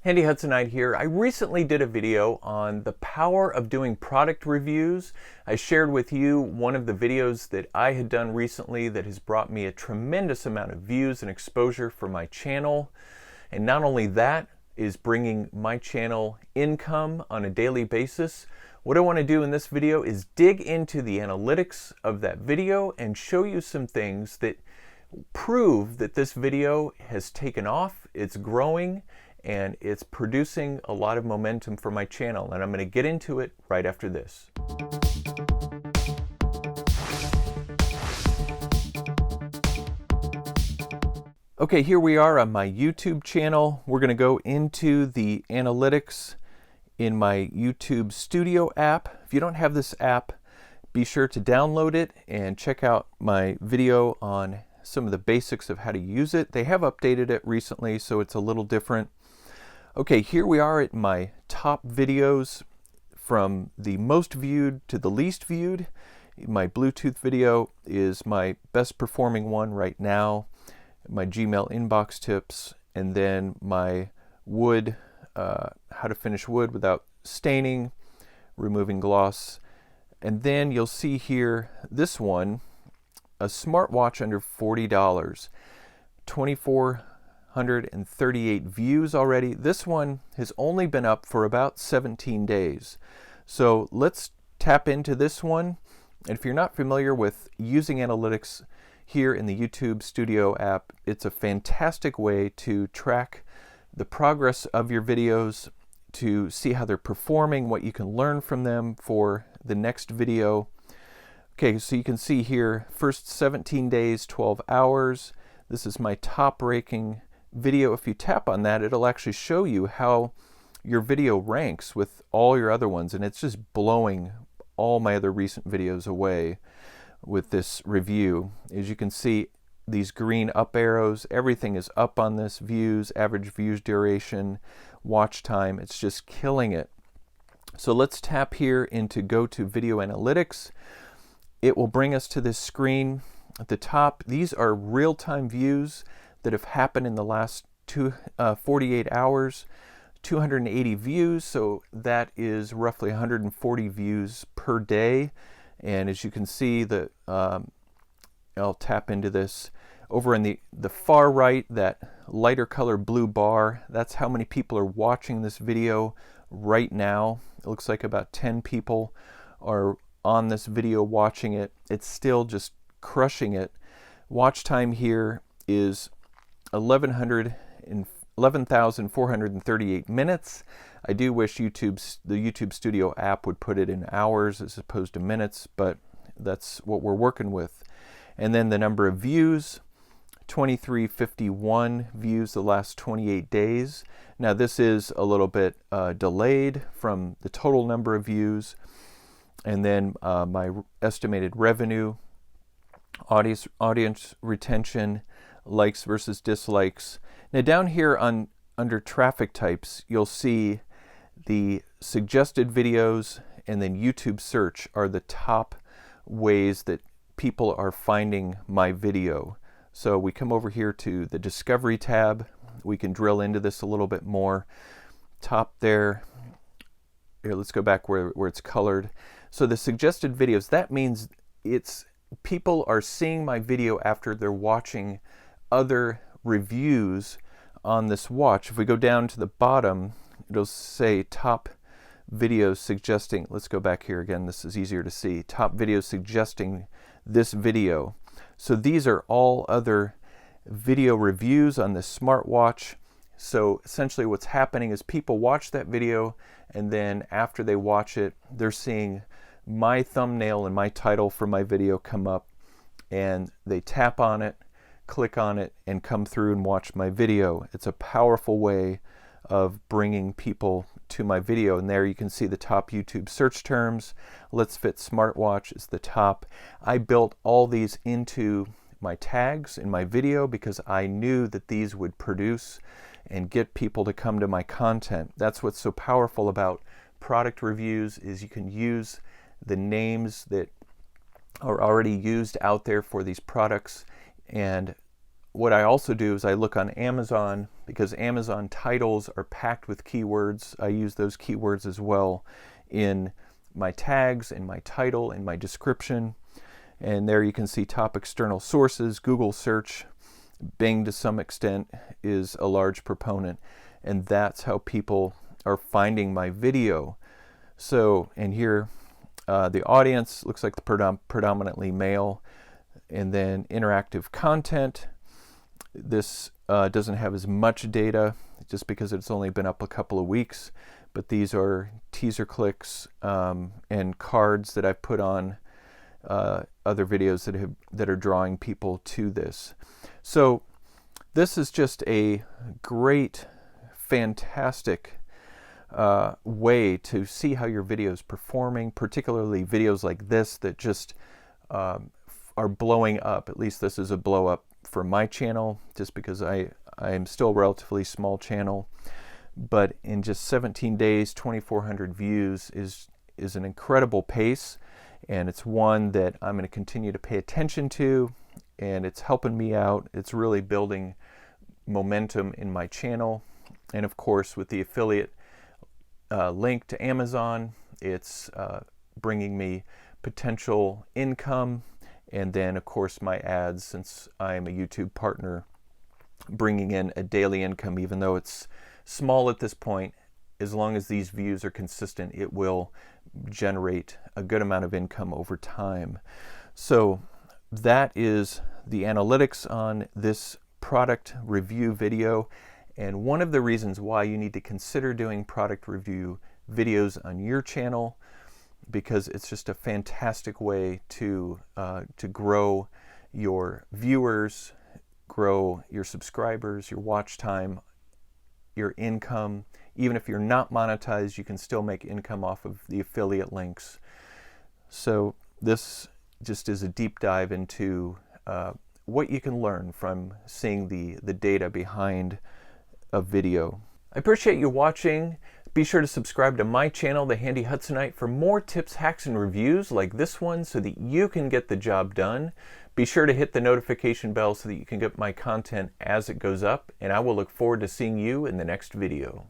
Handy Hudsonite here. I recently did a video on the power of doing product reviews. I shared with you one of the videos that I had done recently that has brought me a tremendous amount of views and exposure for my channel. And not only that, is bringing my channel income on a daily basis. What I want to do in this video is dig into the analytics of that video and show you some things that prove that this video has taken off, it's growing, and it's producing a lot of momentum for my channel, and I'm going to get into it right after this. Okay, here we are on my YouTube channel. We're going to go into the analytics in my YouTube Studio app. If you don't have this app, be sure to download it and check out my video on some of the basics of how to use it. They have updated it recently, so it's a little different. Okay, here we are at my top videos from the most viewed to the least viewed. My Bluetooth video is my best performing one right now. My Gmail inbox tips, and then my wood, how to finish wood without staining, removing gloss. And then you'll see here this one, a smartwatch under $40, 2,438 views already. This one has only been up for about 17 days. So let's tap into this one. And if you're not familiar with using analytics here in the YouTube Studio app, it's a fantastic way to track the progress of your videos, to see how they're performing, what you can learn from them for the next video. Okay, so you can see here, first 17 days, 12 hours. This is my top ranking video. If you tap on that, it'll actually show you how your video ranks with all your other ones, and it's just blowing all my other recent videos away with this review. As you can see, these green up arrows, everything is up on this: views, average views duration, watch time. It's just killing it. So let's tap here into go to video analytics. It will bring us to this screen at the top. These are real-time views that have happened in the last 48 hours. 280 views, so that is roughly 140 views per day. And as you can see, I'll tap into this. Over in the far right, that lighter color blue bar, that's how many people are watching this video right now. It looks like about 10 people are on this video watching it. It's still just crushing it. Watch time here is 11,438 minutes. I do wish the YouTube Studio app would put it in hours as opposed to minutes, but that's what we're working with. And then the number of views, 2,351 views the last 28 days. Now this is a little bit delayed from the total number of views. And then my estimated revenue, audience retention, likes versus dislikes. Now down here under traffic types, you'll see the suggested videos, and then YouTube search are the top ways that people are finding my video. So we come over here to the Discovery tab. We can drill into this a little bit more. Top there. Here, let's go back where it's colored. So the suggested videos, that means people are seeing my video after they're watching other reviews on this watch. If we go down to the bottom, it'll say top videos suggesting, let's go back here again, this is easier to see, top videos suggesting this video. So these are all other video reviews on this smartwatch. So essentially what's happening is people watch that video, and then after they watch it, they're seeing my thumbnail and my title for my video come up, and they tap on it, click on it, and come through and watch my video. It's a powerful way of bringing people to my video. And there you can see the top YouTube search terms. Letsfit Smartwatch is the top. I built all these into my tags in my video because I knew that these would produce and get people to come to my content. That's what's so powerful about product reviews, is you can use the names that are already used out there for these products. And what I also do is I look on Amazon because Amazon titles are packed with keywords. I use those keywords as well in my tags, in my title, in my description. And there you can see top external sources, Google search, Bing to some extent is a large proponent, and that's how people are finding my video. So, and here the audience looks like the predominantly male, and then interactive content. This doesn't have as much data just because it's only been up a couple of weeks, but these are teaser clicks and cards that I've put on other videos that are drawing people to this. So this is just a great, fantastic way to see how your video is performing, particularly videos like this that just are blowing up. At least this is a blow up for my channel, just because I am still a relatively small channel. But in just 17 days, 2,400 views is an incredible pace, and it's one that I'm going to continue to pay attention to, and it's helping me out. It's really building momentum in my channel. And of course, with the affiliate link to Amazon, it's bringing me potential income, and then of course my ads, since I'm a YouTube partner, bringing in a daily income. Even though it's small at this point, as long as these views are consistent, it will generate a good amount of income over time. So that is the analytics on this product review video. And one of the reasons why you need to consider doing product review videos on your channel, because it's just a fantastic way to grow your viewers, grow your subscribers, your watch time, your income. Even if you're not monetized, you can still make income off of the affiliate links. So this just is a deep dive into what you can learn from seeing the data behind a video. I appreciate you watching. Be sure to subscribe to my channel, The Handy Hudsonite, for more tips, hacks, and reviews like this one so that you can get the job done. Be sure to hit the notification bell so that you can get my content as it goes up, and I will look forward to seeing you in the next video.